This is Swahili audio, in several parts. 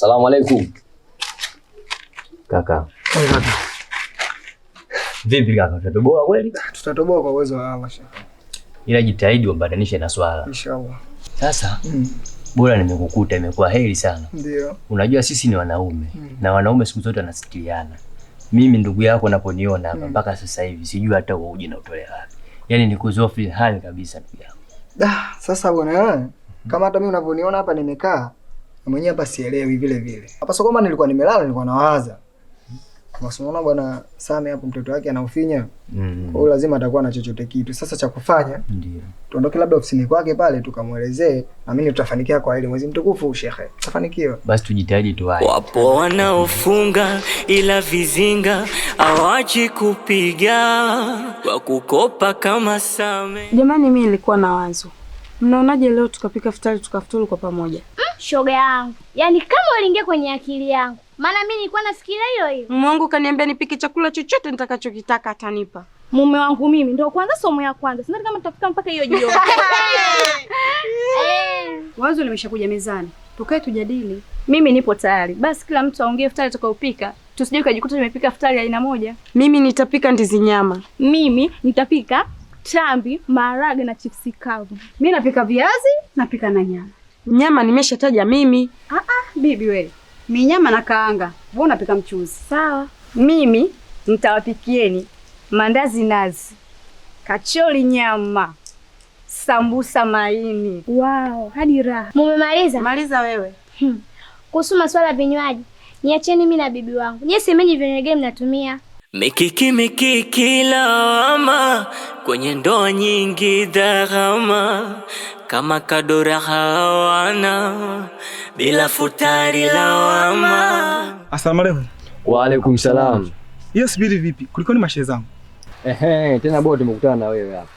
Asalamu alaykum. Kaka. Vipi kaka, tutatoboa kweli? Tutatoboa kwa uwezo wa Allah. Ila jitahidi uambatanishe na swala. Inshallah. Sasa bora nimekukuta, imekuwa heri sana. Ndio. Unajua sisi ni wanaume na wanaume siku zote wanasitiriana. Mimi ndugu yako naponiona hapa mpaka sasa hivi sijui hata uji na utolea wapi. Yaani ni kuzofi hali kabisa ndugu yangu. Sasa bwana, kama hata mimi unavyoniona hapa nimekaa, na mwenyewe hapa sielewi vile vile. Hapa sio kama nilikuwa nimelala, nilikuwa nawaza. Kama unaona bwana Same hapo mtoto wake anaufinya. Kwa hiyo lazima atakuwa na chochote kitu. Sasa cha kufanya ndio tuondoke labda ofisini kwake pale tukamuelezee, na mimi tutafanikiwa kwa ile mwezi mtukufu shekhe. Tutafanikiwa. Basi tujitahidi tuwahi. Wapo wanaofunga ila vizinga hawachi kupiga kwa kukopa kama Same. Jamani, mimi nilikuwa na wazo. Mnaonaje leo tukapika futari tukafuturu kwa pamoja? Shoga yangu. Yaani kama uliingia kwenye akili yangu. Maana mimi nilikuwa nafikiria hilo hilo. Mume wangu kaniambia nipike chakula chochote nitakachokitaka atanipa. Mume wangu mimi ndio kwanza somo ya kwanza. Sina kama tutafika mpaka hiyo jioni. Wazo limeshakuja mezani. Tukae tujadili. Mimi nipo tayari. Basi kila mtu aongee futari atakayopika. Tusije ukajikuta tumepika futari aina moja. Mimi nitapika ndizi nyama. Mimi nitapika tambi, maharage na chipsi kavu. Mimi napika viazi, napika na nyama. Nyama nimeshataja mimi. Bibi wewe. Mimi nyama na kaanga. Wewe unapika mchuzi. Sawa. Mimi nitawapikieni mandazi nazi, kachori nyama, sambusa maini. Wow, hadi raha. Mumemaliza? Maliza wewe. Kuhusu masuala ya vinywaji, niacheni mimi na bibi wangu. Nyie semenyi vinywaji mnatumia. Mikiki lawama kwenye ndoa nyingi dharama, kama kadora hawana bila futari lawama. Asalamu alaykum. Wa alaykum salam. Hiyo subiri vipi? Kulikoni mashehe zangu? Tena bora tumekutana na wewe hapa.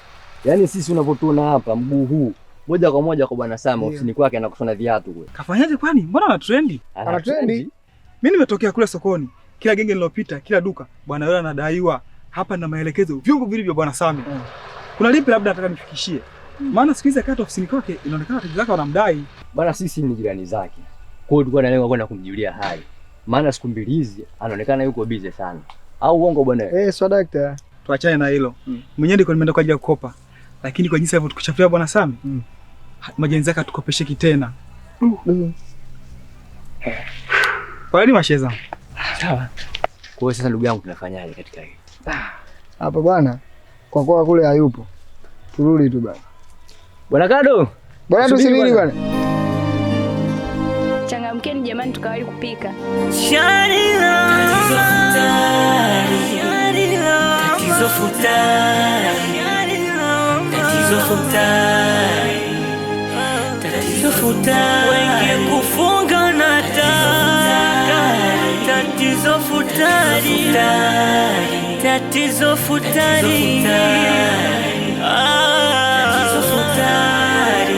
Yaani sisi unavyotuona hapa mguu huu moja kwa moja kwa bwana Same ofisini kwake anakushona viatu kule. Kafanyaje kwani? Mbona ana trendi? Ana trendi? Mimi nimetokea kule sokoni. Kila genge nilopita, kila duka, bwana yule anadaiwa. Hapa na maelekezo vyungu vilivyo bwana Same. Kuna lipi labda nataka nifikishie? Maana siku hizi akata ofisini kwake inaonekana wateja wake wanamdai. Bwana sisi ni jirani zake. Kwa hiyo tulikuwa na lengo kwenda kumjulia hali. Maana siku mbili hizi anaonekana yuko busy sana. Au uongo bwana? Sio daktari. Tuachane na hilo. Mwenyewe ndiko nimeenda kwa ajili ya kukopa. Lakini kwa jinsi alivyotukuchafia bwana Same, majenzi yake atukopesheki tena. Kwa nini mashehe zangu? Sawa. Kwa hiyo sasa ndugu yangu tunafanyaje katika hili? Hapa bwana, kwa kuwa kule hayupo. Turudi tu bwana. Bwana Kado. Bwana tusubiri bwana. Changamkeni jamani tukawahi kupika. Tatizo futari. Wengi kufunga na tatizo futari. Tatizo futari. Tatizo futari.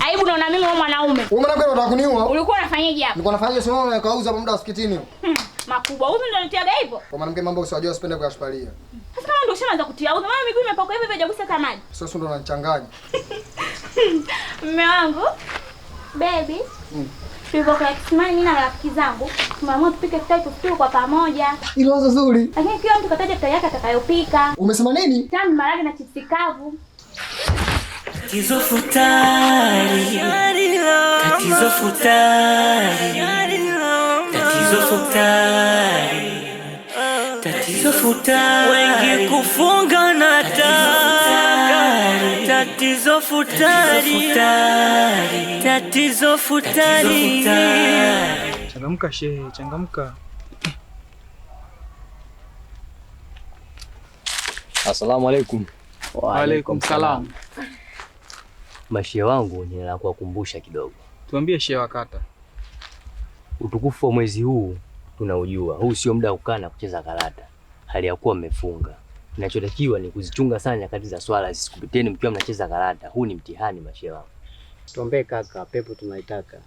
Aibu naona mimi wewe mwanaume. Wewe mwanamke unataka kuniua? Ulikuwa unafanyaje hapa? Nilikuwa nafanyaje sio wewe kauza hapo muda msikitini. Makubwa. Huyu ndio anatiaga hivyo? Kwa mwanamke mambo usijua usipende kuyashipalia. Sasa kama ndio ushaanza kutia uza, mama miguu imepakwa hivi hajagusa hata maji. Sasa ndo unanichanganya. Mume wangu. Baby. Tulivyokuwa kisimani mimi na rafiki zangu, tumeamua tupike futari tufuturu kwa pamoja. Ile wazo zuri. Lakini kila mtu kataja futari yake atakayopika. Umesema nini? Tambi, maharage na chipsi kavu. Tatizo futari. Tatizo futari. Tatizo futari. Tatizo futari. Wengi kufunga na tatizo futari. Tatizo futari. Changamka shehe, changamka. Asalamu alaykum. Wa alaykum salam. Mashehe wangu nina kuwakumbusha kidogo. Tuambie shehe wakata. Utukufu wa mwezi huu tunaujua. Huu sio muda wa kukaa na kucheza karata. Hali ya kuwa mmefunga. Kinachotakiwa ni kuzichunga sana nyakati za swala, zisikupiteni mkiwa mnacheza karata. Huu ni mtihani mashehe wangu. Tuombe kaka, pepo tunaitaka.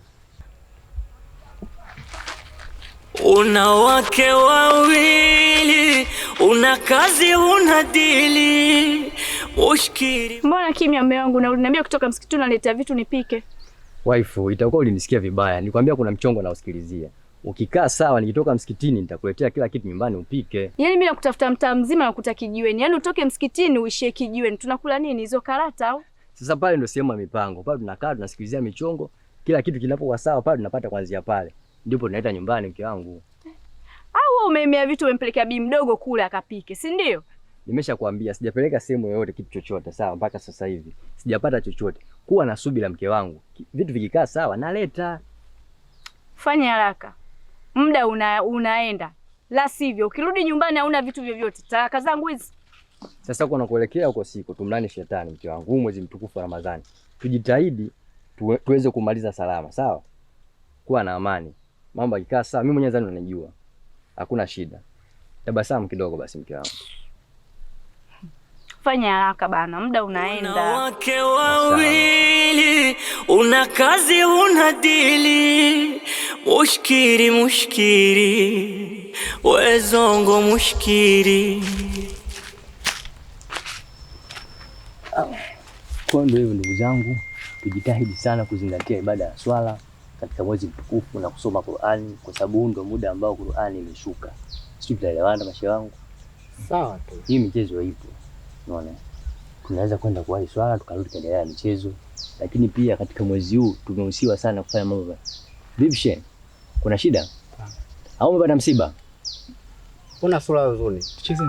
Una wake wawili, una kazi, una dili, mushkiri. Mbona kimya mume wangu, na uliniambia kutoka msikitini unaleta vitu nipike? Waifu, itakuwa ulinisikia vibaya. Nikwambia kuna mchongo na usikilizia. Ukikaa sawa nikitoka msikitini nitakuletea kila kitu nyumbani upike. Yaani mimi nakutafuta mtaa mzima nakuta kijiweni. Yaani utoke msikitini uishie kijiweni. Tunakula nini hizo karata au? Sasa pale ndio sehemu ya mipango. Pale tunakaa tunasikilizia michongo, kila kitu kinapokuwa sawa pale tunapata kuanzia pale. Ndipo tunaita nyumbani mke wangu. Au wewe umeemea vitu umempelekea bi mdogo kule akapike, si ndio? Nimeshakwambia sijapeleka sehemu yoyote kitu chochote sawa mpaka sasa hivi. Sijapata chochote. Kuwa na subira mke wangu. Vitu vikikaa sawa naleta. Fanya haraka. Muda unaenda. La sivyo ukirudi nyumbani hauna vitu vyovyote. Talaka zangu hizi. Sasa kuna kuelekea huko siku tumlani shetani mke wangu. Huu mwezi mtukufu wa Ramadhani. Tujitahidi tuweze kumaliza salama, sawa? Kuwa na amani. Mambo yakikaa sawa, mimi mwenyewe nadhani unanijua. Hakuna shida. Tabasamu kidogo basi mke wangu. Fanya haraka bana, muda unaenda. Una wake wawili, una kazi, una dili, mushkiri mushkiri, wezongo mushkiri. Kwa ndio hivyo ndugu zangu, tujitahidi sana kuzingatia ibada ya swala katika mwezi mtukufu na kusoma Qur'ani kwa sababu huu ndio muda ambao Qur'ani imeshuka. Sisi tutaelewana mashe wangu. Sawa tu. Hii michezo ipo. Unaona? Tunaweza kwenda kuwahi swala tukarudi kuendelea na michezo. Lakini pia katika mwezi huu tumehusiwa sana kufanya mambo. Vipi she? Kuna shida? Au umepata msiba? Kuna sura nzuri. Tucheze.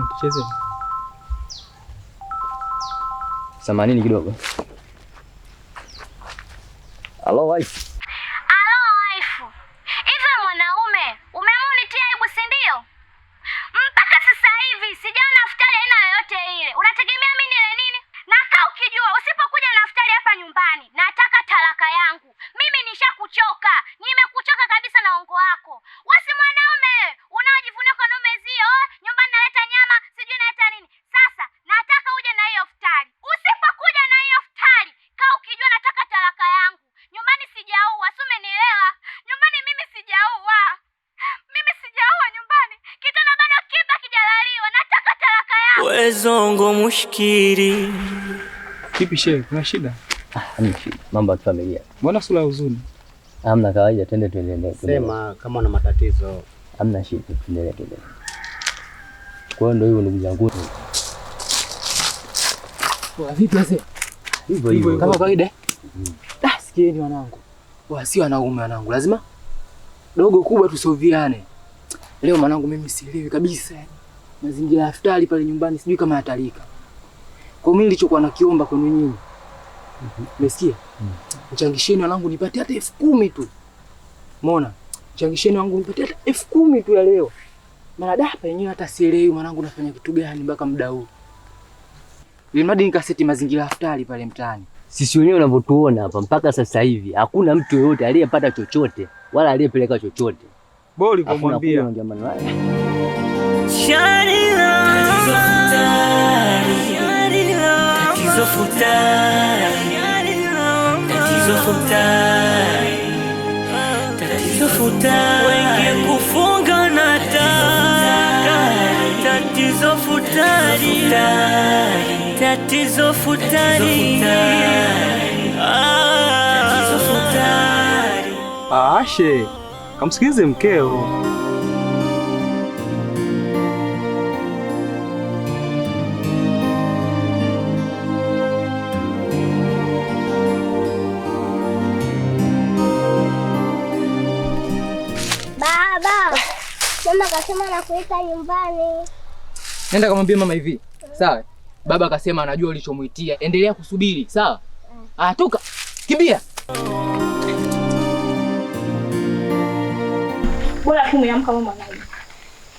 Samanini kidogo. Hello wife. Halo waifu. Hivi mwanaume, umeamua unitie aibu si ndio? Mpaka sasa hivi sijaona naftali aina yoyote ile. Unategemea mimi nile nini? Nakaa ukijua usipokuja naftali hapa nyumbani, nataka talaka yangu. Mimi nishakuchoka. Nimekuchoka kabisa na ongo wako. Wasi mwanaume, unaojivunia kwa naume zio, nyumbani naleta nyama, sijui naleta nini. Sasa nataka uje na hiyo iftari. Usipokuja na hiyo iftari, kaa ukijua nataka talaka yangu. Nyumbani sijaua, si umenielewa? Nyumbani mimi sijaua. Mimi sijaua nyumbani. Kitana bado kiba kijalaliwa. Nataka talaka yangu. Wezongo mushkiri. Kipi shehe? Kuna shida? Hamna shida. Mambo ya familia. Mbona sura ya huzuni? Hamna, kawaida, tuendelee. Sema kama una matatizo. Hamna shida, tuendelee. Kwa hiyo ndio hivyo ndugu zangu. Vipi wazee? Hivyo kama kawaida. Sikieni wanangu. Si wanaume wanangu, lazima dogo kubwa tusoviane. Leo mwanangu mimi sielewi kabisa. Mazingira ya iftari pale nyumbani sijui kama yatalika. Kwa mimi nilichokuwa nakiomba kwenu nyinyi. Umesikia? Mchangisheni wanangu nipate hata 10,000 tu. Umeona? Mchangisheni wangu nipate hata 10,000 tu ya leo. Maana hapa yenyewe hata sielewi mwanangu nafanya kitu gani mpaka muda huu. Ilimradi nikaseti mazingira ya iftari pale mtaani. Sisi wenyewe unavyotuona hapa mpaka sasa hivi hakuna mtu yoyote aliyepata chochote wala aliyepeleka chochote. Bora ulipomwambia. Tatizo futari, wengi kufunga na taka. Tatizo futari, tatizo futari. Tatizo futari. Ashe, kamsikilize mkeo. Baba, mama kasema nakuita nyumbani. Nenda kamwambia mama hivi. Sawa? Baba akasema anajua ulichomuitia. Endelea kusubiri, sawa? Toka. Kimbia. Bora tu umeamka mama mwanangu.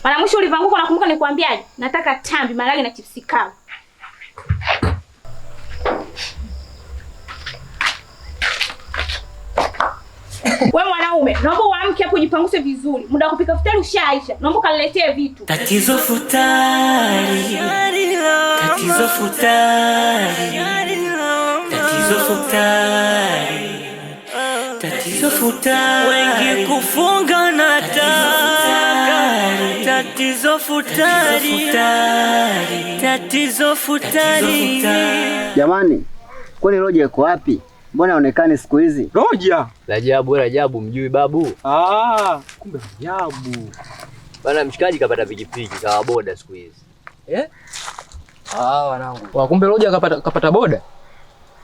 Mara mwisho ulivanguka nakumbuka nikuambiaje? Nataka tambi, maragi na chipsi kavu. Wewe mwanaume, naomba uamke hapo ujipanguse vizuri. Muda wa kupika futari ushaisha. Naomba kaniletee vitu. Tatizo futari. Tatizo futari. Tatizo futari. tatizo futari, wengi kufunga na taka, tatizo futari, tatizo futari. Jamani, kwani Roja yuko wapi? Mbona haonekani siku hizi? Roja? Rajabu mjui babu? Kumbe Rajabu. Bana mshikaji kapata pikipiki kawa boda siku hizi. Wanangu. Kumbe Roja kapata boda?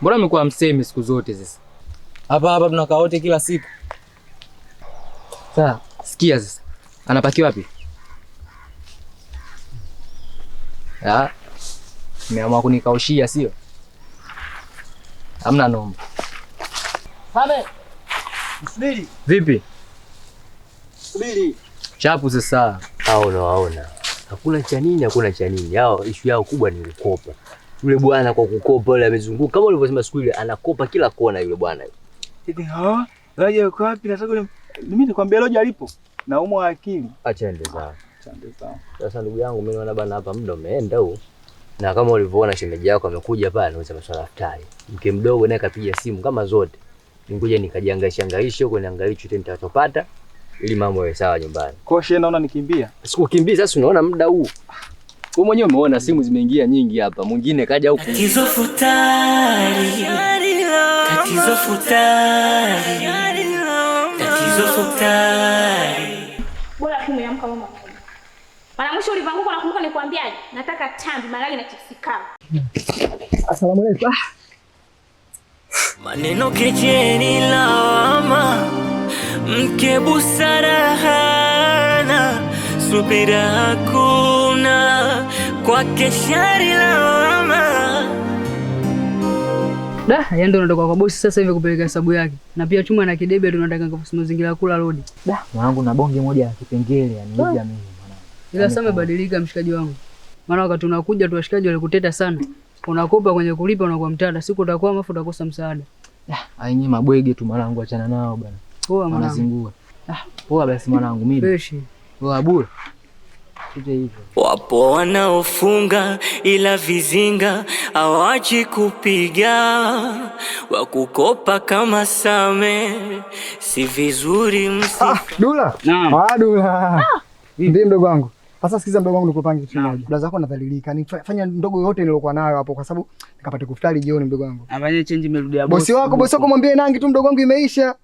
Mbona amekuwa msemi siku zote sasa? Hapa tunakaa wote kila siku. Sasa, sikia sasa. Anapaki wapi? Nimeamua kunikaushia sio? Hamna noma. Same. Subiri. Vipi? Subiri. Chapu sasa. Waona. Hakuna cha nini. Hao issue yao kubwa ni kukopa. Yule bwana kwa kukopa yule amezunguka kama ulivyosema siku ile anakopa kila kona yule bwana. Roja yuko wapi? Nataka mimi nikwambia Roja alipo. Naumwa akili. Acha ende sawa. Sasa ndugu yangu mimi naona bana hapa muda umeenda huu. Na kama ulivyoona shemeji yako amekuja pale anauza masuala futari. Mke mdogo naye kapiga simu kama zote. Ningoja nikajiangaisha huko niangalie chochote nitakachopata ili mambo yawe sawa nyumbani. Kwa hiyo naona nikimbia. Sikukimbia sasa unaona muda huu. Wewe mwenyewe umeona simu zimeingia nyingi hapa. Mwingine kaja huku. Tatizo futari, tatizo futari, tatizo futari. Bora tu umeamka mama. Mara mwisho ulivanguka nakumbuka nikwambiaje? Nataka tambi, malali na chipsi kavu. Asalamu alaykum. Maneno kejeli lawama, mke busara hana, subira hakuna, kwake shari lawama. Yeye ndo anatoka kwa bosi sasa hivi kupeleka hesabu yake. Na pia chuma na kidebe tunataka kufusi mazingira ya kula rodi. Mwanangu na bonge moja ya kipengele yani hivi mimi mwanangu. Ila sasa umebadilika mshikaji wangu. Maana wakati unakuja tu washikaji walikuteta sana. Unakopa kwenye kulipa unakuwa mtada. Siku utakuwa mafu utakosa msaada. Yenyewe mabwege tu mwanangu, achana nao bwana. Poa mwanangu. Wanazingua. Poa basi mwanangu mimi. Peshi. Poa bure. Hivyo. Wapo wanaofunga ila vizinga hawachi kupiga, wakukopa kama Same si vizuri Dula. Naam. Dula. Ndiye mdogo wangu. Sasa sikiza mdogo wangu nikupange kitu kimoja. Dada zako nadhalilika. Nifanya ndogo yote nilokuwa nayo hapo kwa sababu nikapata kufutari jioni mdogo wangu. Afanye change imerudi ya bosi wako mwambie nangi tu mdogo wangu imeisha.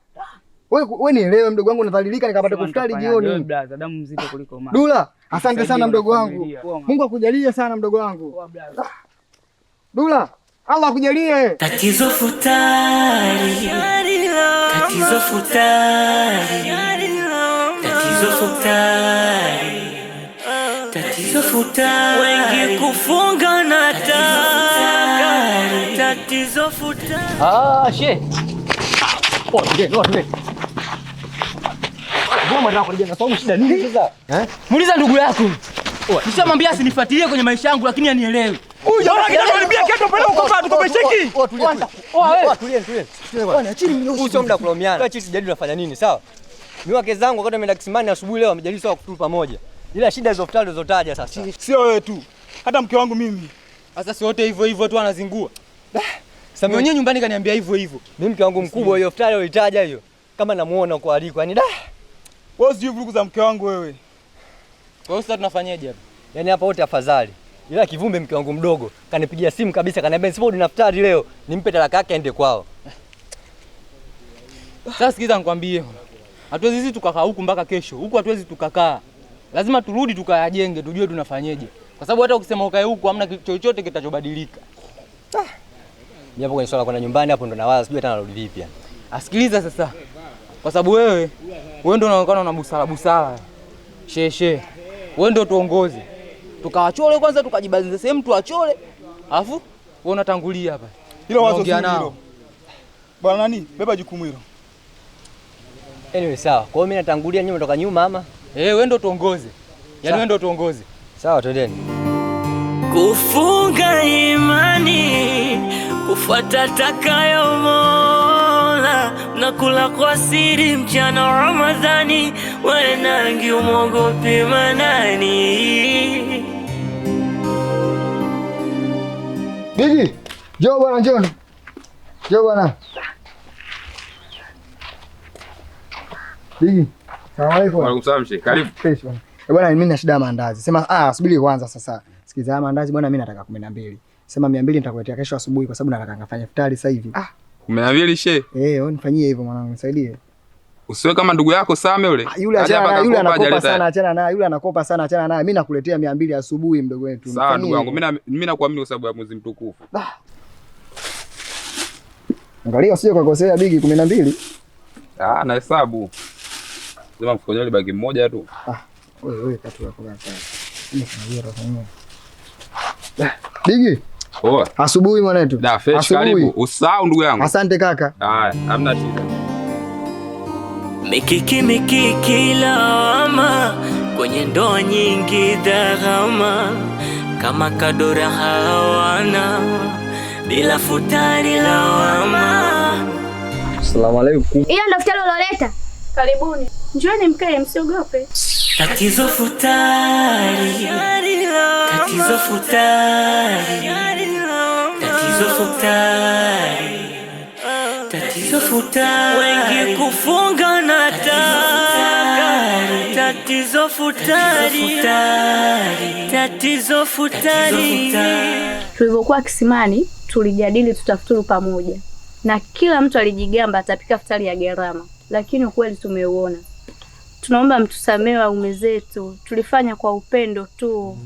Wewe nielewe mdogo wangu nadhalilika nikapata kufutari jioni. Wewe brother, damu mzito kuliko maji. Dula, asante sana mdogo wangu. Mungu akujalie sana mdogo wangu. Dula, Allah akujalie. tatizo futari, tatizo futari, tatizo futari, tatizo futari, wengi kufunga na taka, tatizo futari. She. Ndio. Mbona nataka kuja na sababu shida nini sasa? Muuliza ndugu yako. Nishamwambia asinifuatilie kwenye maisha yangu lakini anielewe. Huyu jamaa ananiambia kesho pale uko tukopesheki. Tulie. Bwana chini huu sio muda kulomiana. Kwa chini sijadi unafanya nini, sawa? Mimi wake zangu wakati wameenda kisimani asubuhi leo wamejadili sawa kutu pamoja. Ila shida hizo futari zotaja sasa. Sio wewe tu. Hata mke wangu mimi. Sasa si wote hivyo tu anazingua. Sasa mwenyewe nyumbani kaniambia hivyo. Mimi mke wangu mkubwa hiyo futari ulitaja hiyo. Kama namuona kwa aliko. Yaani wewe sijui vurugu za mke wangu wewe. Kwa hiyo sasa tunafanyaje hapa? Yaani hapa wote afadhali. Ila Kivumbe mke wangu mdogo kanipigia simu kabisa kaniambia sipo na futari leo. Nimpe talaka yake aende kwao. Sasa sikiza nikwambie. Hatuwezi sisi tukakaa huku mpaka kesho. Huku hatuwezi tukakaa. Lazima turudi tukayajenge tujue tunafanyaje. Kwa sababu hata ukisema ukae huku hamna chochote kitachobadilika. Mimi hapo kwenye swala kwenda nyumbani hapo ndo nawaza sijui hata narudi vipi yani. Asikiliza sasa. Kwa sababu wewe ndio unaonekana una busara. Sheshe. Wewe ndio tuongoze. Tukawachole kwanza tukajibaziza sehemu tuachole. Alafu wewe unatangulia hapa. Hilo wazo hilo. Bwana nani? Beba jukumu hilo. Anyway sawa. Kwa hiyo mimi natangulia nyuma toka nyuma ama? Wewe ndio tuongoze. Yaani wewe ndio tuongoze. Sawa twendeni. Kufunga imani, kufuata takayo Mola, na kula kwa siri mchana wa Ramadhani, wewe nangi umwogope manani. Bigi, njoo bwana njoo. Njoo bwana. Digi. Salamu alaykum. Wa alaykum salaam Sheikh. Karibu. Fresh bwana. Bwana mimi nina shida ya maandazi. Sema subiri kwanza sasa. Sikiza maandazi bwana, mimi nataka 12. Sema 200 nitakuletea kesho asubuhi kwa sababu nataka ngafanye iftari sasa hivi. 12 Sheikh. Wewe nifanyie hivyo mwanangu, nisaidie. Usiwe kama ndugu yako Same yule. Yule anakopa sana, achana naye. Yule anakopa sana, achana naye. Mimi nakuletea 200 asubuhi mdogo wetu. Sawa ndugu yangu, mimi nakuamini kwa sababu ya mwezi mtukufu. Angalia usije kukosea Bigi 12. Na hesabu. Sema mfukoni ile bagi moja tu. Wewe katu yako sasa. Mimi sinalia tafanya. Bigi. Asubuhi mwanetu. Da fresh, karibu. Usahau ndugu yangu. Asante kaka. Haya, hamna shida. Mikiki lawama kwenye ndoa nyingi dhahama, kama kadora hawana bila futari lawama. Asalamu alaykum. Hiyo ndio futari uloleta. Karibuni. Njooni mkae, msiogope. Tatizo futari. Tatizo futari. Tatizo futari. Tatizo futari. Wengi kufunga na tatizo futari. Tatizo futari. Tulivyokuwa kisimani tulijadili tutafuturu pamoja, na kila mtu alijigamba atapika futari ya gharama, lakini ukweli tumeuona. Tunaomba mtusamee waume zetu, tulifanya kwa upendo tu.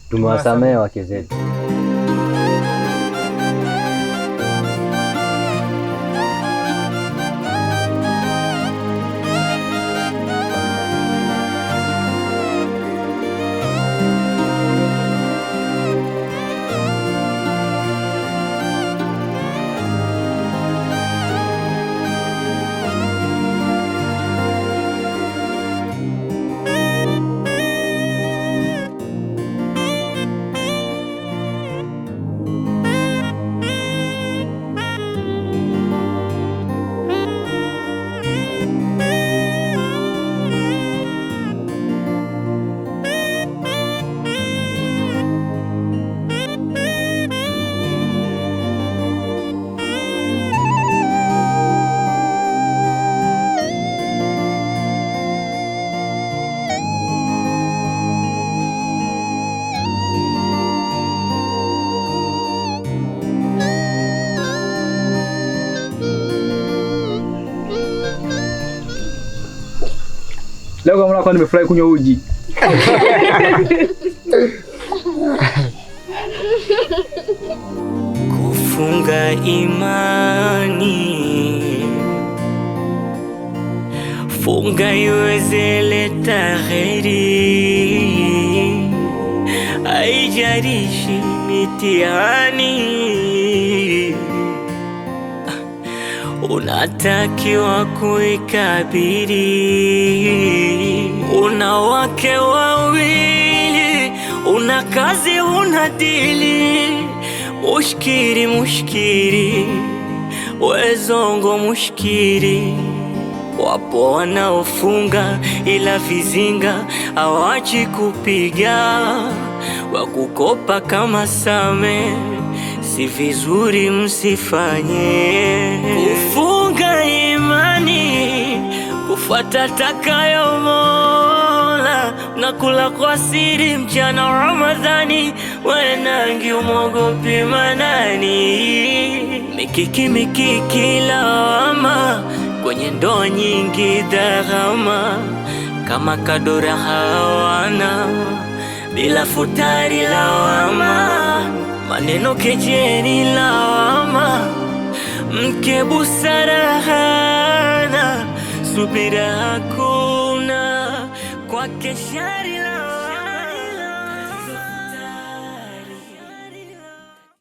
Tumewasamea wake zetu. Leo kama unako nimefurahi kunywa uji. Kufunga imani, funga iweze leta kheri, haijalishi mitihani. Unatakiwa kuikabili. Una wake wawili, una kazi, una dili. Mushkiri, wezongo mushkiri. Wapo wanaofunga ila vizinga hawachi kupiga. Wakukopa kama Same, si vizuri msifanye. Kufunga imani, kufuata takayo Mola, na kula kwa siri mchana Ramadhani, wenangi umwogopi manani. Mikiki lawama kwenye ndoa nyingi dhahama, kama kadora hawana bila futari lawama. Maneno kejeli lawama, mke busara hana, subira hakuna, kwake shari.